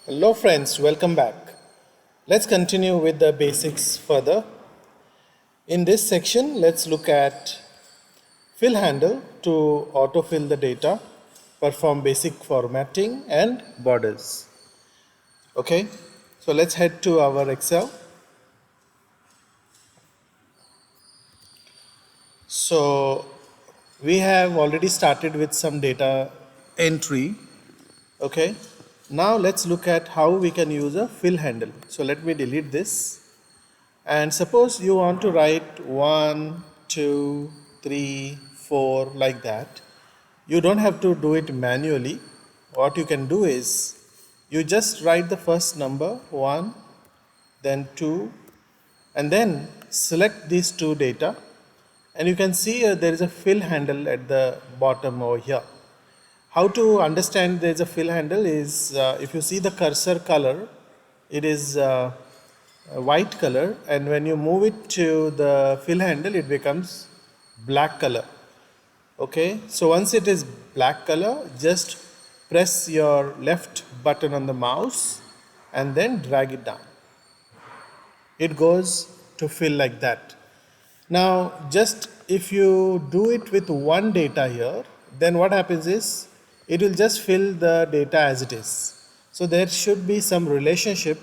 Hello friends, welcome back. Let's continue with the basics further. In this section, let's look at fill handle to autofill the data, perform basic formatting and borders. Okay, so let's head to our Excel. So we have already started with some data entry. Okay, now let's look at how we can use a fill handle. So let me delete this. And suppose you want to write 1, 2, 3, 4 like that. You don't have to do it manually. What you can do is you just write the first number 1, then 2, and then select these two data. And you can see there is a fill handle at the bottom over here. How to understand there is a fill handle is if you see the cursor color, it is a white color, and when you move it to the fill handle it becomes black color. Okay, so once it is black color, just press your left button on the mouse and then drag it down. It goes to fill like that. Now just if you do it with one data here, then what happens is it will just fill the data as it is. So there should be some relationship.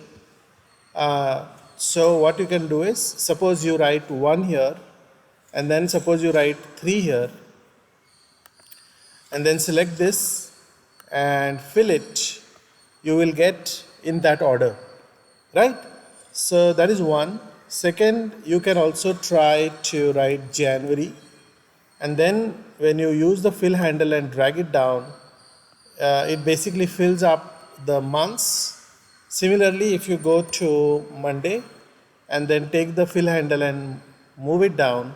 So what you can do is, suppose you write 1 here, and then suppose you write 3 here, and then select this and fill it, you will get in that order, right? So that is one. Second, you can also try to write January, and then when you use the fill handle and drag it down, it basically fills up the months. Similarly, if you go to Monday and then take the fill handle and move it down,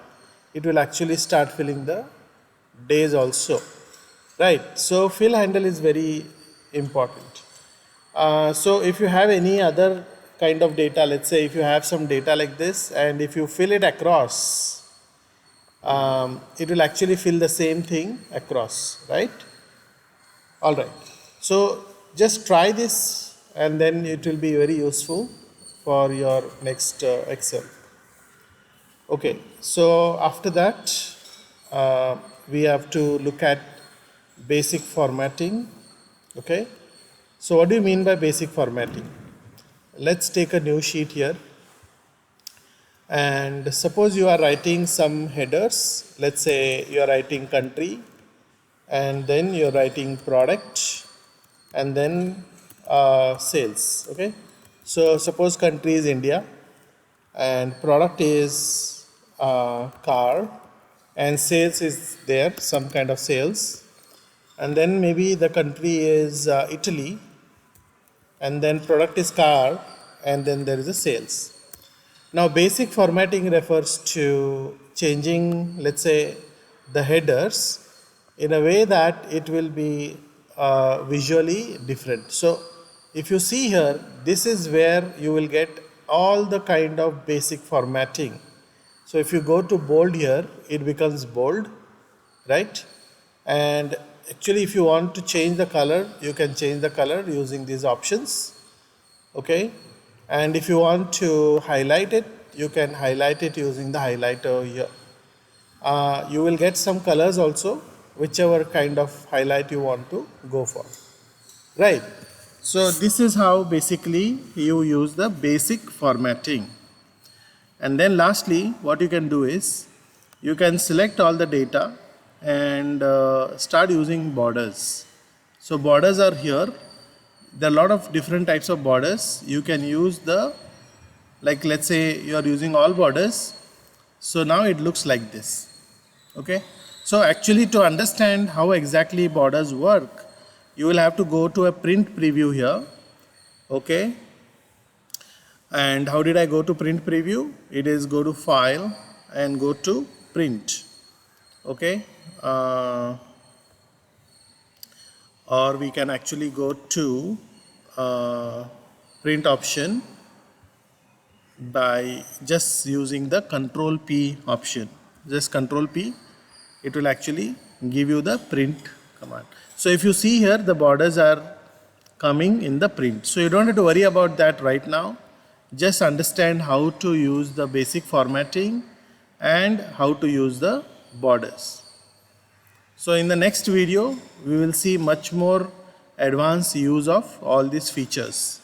it will actually start filling the days also, right? So fill handle is very important. So if you have any other kind of data, let's say if you have some data like this, and if you fill it across, it will actually fill the same thing across, right? All right, so just try this and then it will be very useful for your next Excel. Okay, so after that we have to look at basic formatting. Okay, so what do you mean by basic formatting? Let's take a new sheet here, and suppose you are writing some headers. Let's say you are writing country, and then you're writing product, and then sales. Okay, so suppose country is India and product is car, and sales is there, some kind of sales, and then maybe the country is Italy, and then product is car, and then there is a sales. Now basic formatting refers to changing, let's say, the headers in a way that it will be visually different. So if you see here, this is where you will get all the kind of basic formatting. So if you go to bold here, it becomes bold, right? And actually if you want to change the color, you can change the color using these options. Okay, and if you want to highlight it, you can highlight it using the highlighter here. You will get some colors also, whichever kind of highlight you want to go for, right? So this is how basically you use the basic formatting. And then lastly, what you can do is you can select all the data and start using borders. So borders are here. There are a lot of different types of borders. You can use the, like let's say you are using all borders. So now it looks like this. Okay, so actually to understand how exactly borders work, you will have to go to a print preview here. Okay, and how did I go to print preview? It is go to file and go to print. Okay, or we can actually go to print option by just using the Control P option. Just Control P, it will actually give you the print command. So if you see here, the borders are coming in the print. So you don't have to worry about that right now. Just understand how to use the basic formatting and how to use the borders. So in the next video, we will see much more advanced use of all these features.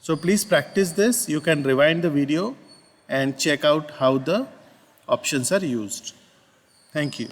So please practice this. You can rewind the video and check out how the options are used. Thank you.